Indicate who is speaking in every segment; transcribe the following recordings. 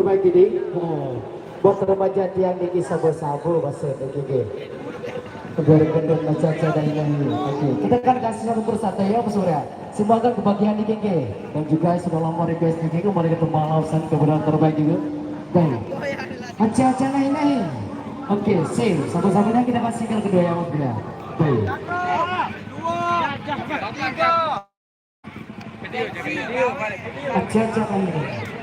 Speaker 1: terbaik ini buat remaja yang di sabu-sabu masih begini gendong caca dan ini. Oke, kita kan kasih satu persatu ya Pak Surya. Semoga kebahagiaan di KK dan juga sudah lama request di KK kembali ketemu alasan kebenaran terbaik juga. Baik, aca-aca lain-lain. Oke, sip. Sabu-sabunya kita pastikan kedua yang berbeda. Baik. Aca-aca lain-lain.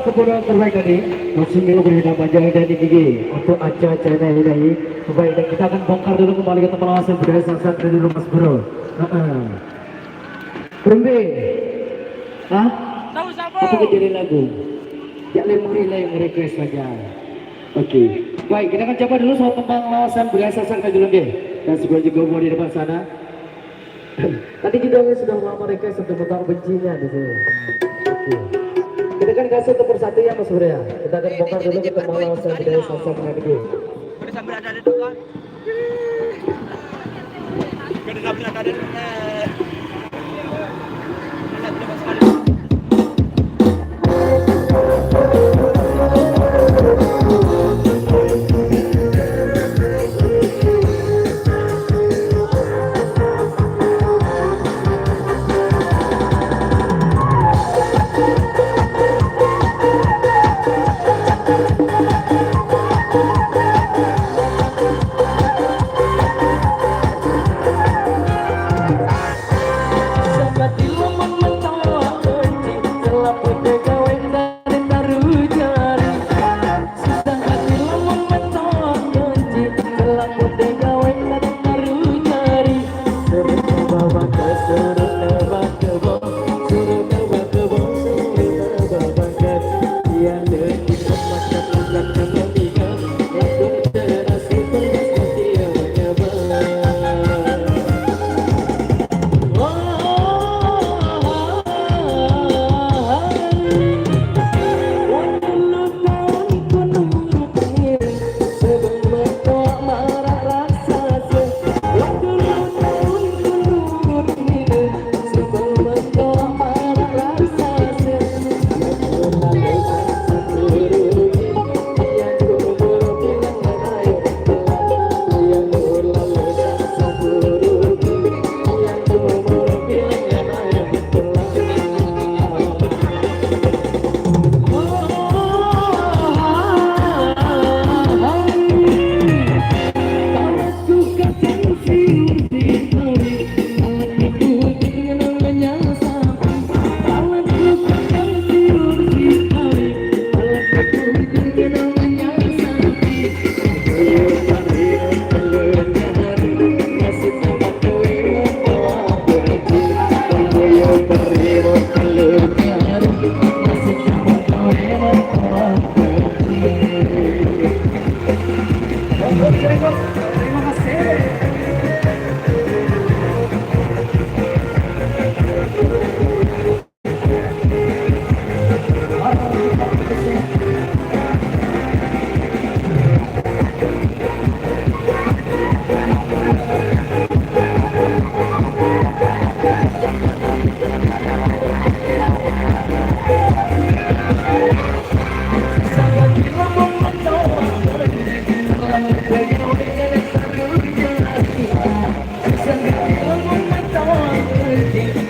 Speaker 1: Kemudian terbaik tadi masih minggu berbeda panjang dan gigi untuk acara ini. Baik, dan kita akan bongkar dulu kembali ke tempat lawas yang budaya sangat dari rumah Bro. Berhenti. Hah?
Speaker 2: Tahu siapa?
Speaker 1: Apa kejadian lagu? Ya lemuri lah yang request saja. Oke. Baik, kita akan coba dulu soal tempat lawasan budaya sangat dulu deh. Dan sebuah juga mau di depan sana. Tadi kita sudah lama request untuk tentang bencinya di sini. Oke. Kita kan kasih untuk persatu ya Mas Bro ya. Kita akan bongkar dulu ke tempat lawasan budaya sangat dulu.
Speaker 2: Udah sambil ada di depan. Udah sambil ada di depan.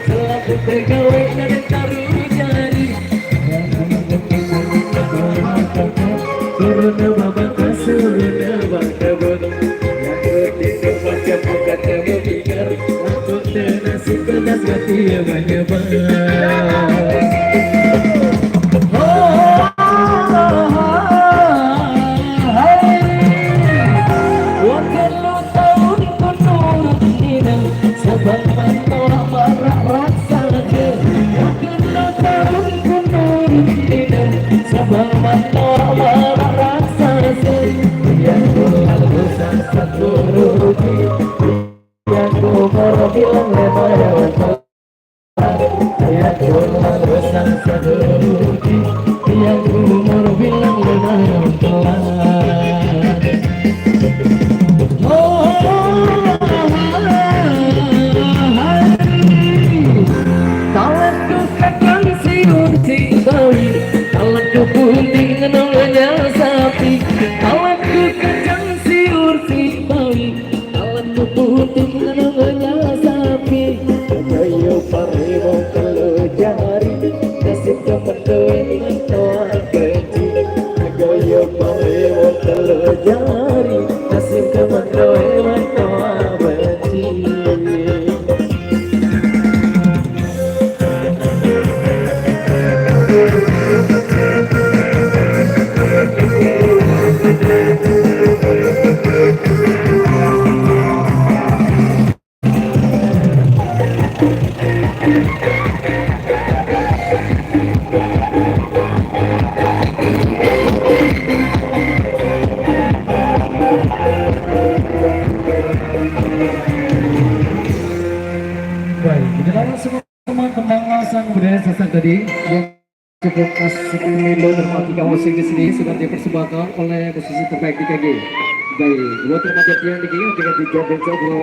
Speaker 1: selalu bergawe dan taruh jari. Suruna babaka suruna bakabut, yang bertindak macam bukan kamu pikir, aku tenasib pedas hati yang menyebar. Tadi yang cukup asik melo termati musik di sini sudah dipersembahkan oleh musisi terbaik di KG. Baik, buat remaja yang di KG juga dijawab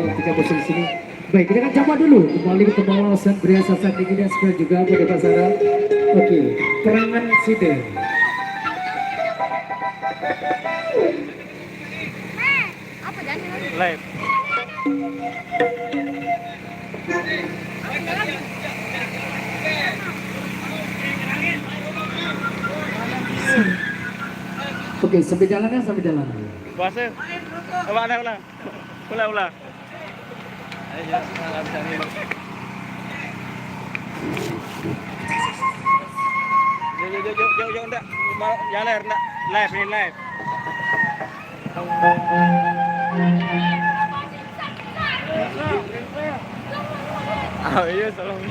Speaker 1: ketika musik di sini. Baik, kita akan coba dulu kembali ke pembahasan Bria Sasak di KG supaya juga pada pasaran. Oke, perangan Sida.
Speaker 3: Apa jangan
Speaker 2: Live.
Speaker 1: Oke, sampai jalan ya, sampai jalan.
Speaker 2: Puasa. Ulang. Ayo, salah bisa nih. Jauh, enggak. Jalan, enggak. Live, ini live. Ah, iya, tolong.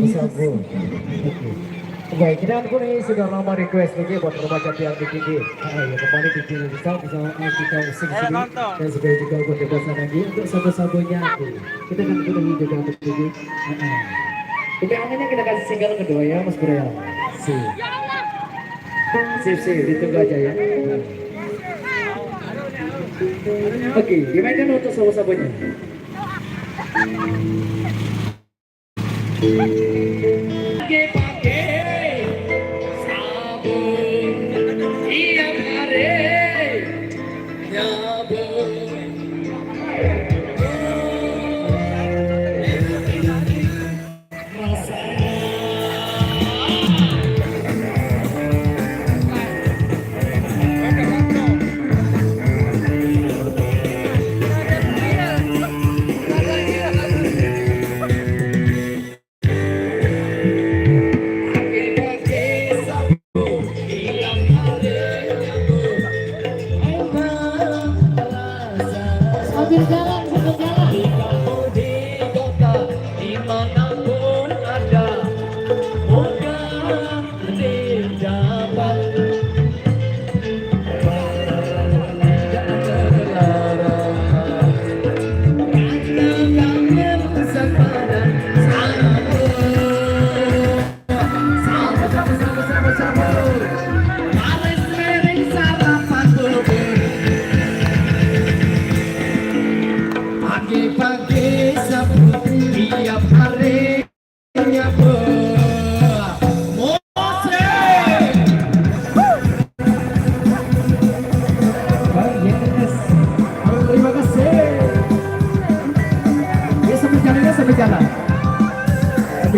Speaker 1: sabu-sabu. Oke, kita kan ini sudah lama request lagi buat remaja yang di PG. Ya kembali di PG bisa kita usung sini dan segera juga buat debasan lagi untuk sabu-sabunya. Kita kan udah juga untuk PG. Oke, anginnya kita kasih single kedua ya Mas Bro ya. Sip, ditunggu aja ya. Oke, dimainkan untuk sabu-sabunya.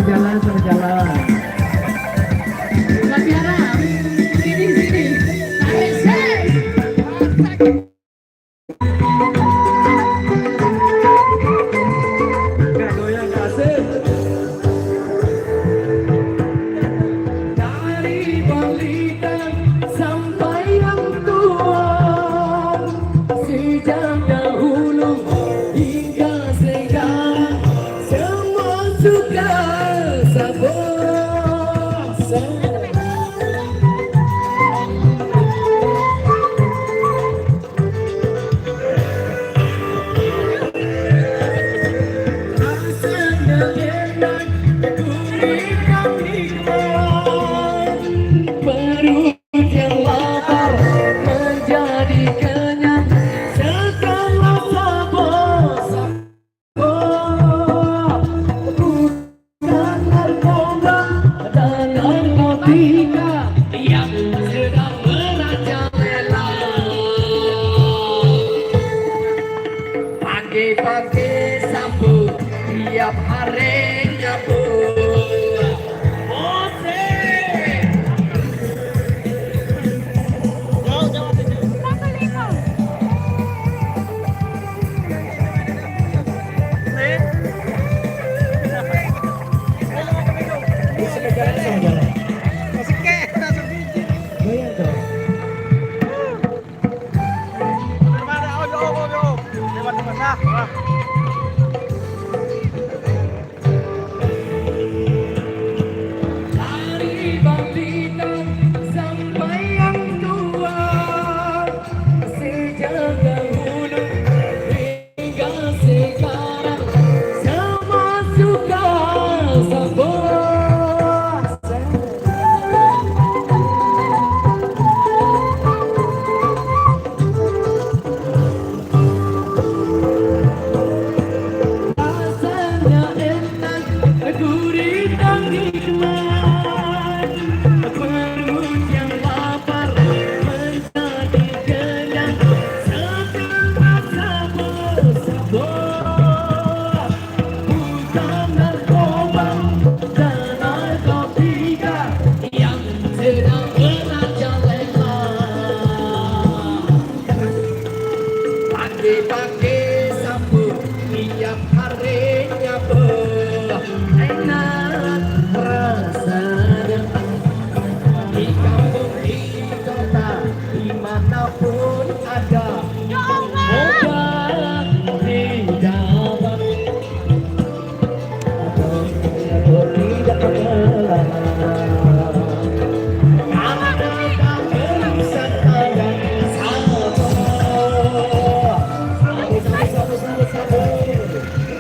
Speaker 1: jalan, sudah jalan.
Speaker 4: Mbak Tiara, sini. Tarik, say.
Speaker 2: Gak goyang kasih.
Speaker 4: Dari balita sampai yang tua, sejak dahulu hingga sekarang, semua suka sabar. Rasanya enak, gurih dan nikmat. Perut yang lapar menjadi kenyang setelah sabar. Bukan narkoba dan narkotika yang sedang merajalela. Pagi-pagi sambut, tiap hari nyambut. Musik.
Speaker 3: Kenapa lima?
Speaker 1: Sudah jalan, sudah jalan. Goyang dong.
Speaker 4: Dari balita sampai yang tua, sejak dahulu hingga sekarang, semua suka sabar. Rasanya enak, gurih dan nikmat. Perut yang lapar menjadi kenyang setelah sabar. Bukan narkoba dan narkotika yang sedang merajalela. Pagi-pagi sambut, tiap hari nyambut. Enak rasanya di kampung, di kota, dimanapun ada. Obat didapat atau tidak mengalah. Karena dalam saya sabar.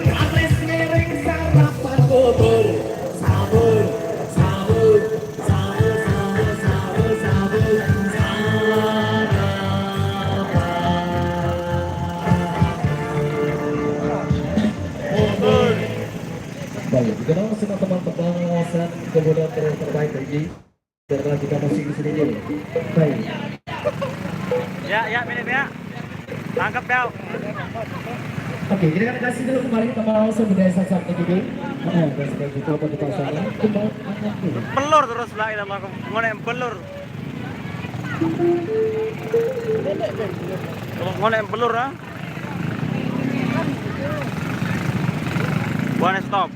Speaker 4: Habis miring sarapan bubur. Sabun.
Speaker 1: Baik, dikenal semua teman pengawasan kemudian terbaik lagi. Biarlah kita masih di sini dulu. Baik.
Speaker 2: Ya, minit ya. Tangkap ya.
Speaker 1: Oke, kita akan kasih dulu kembali pengawasan budaya Sasak TGB. Dan sebagai itu apa kita sana kembali anak dulu.
Speaker 2: Pelur terus lah kita mau ngonek pelur. Ngonek pelur ah. One stop.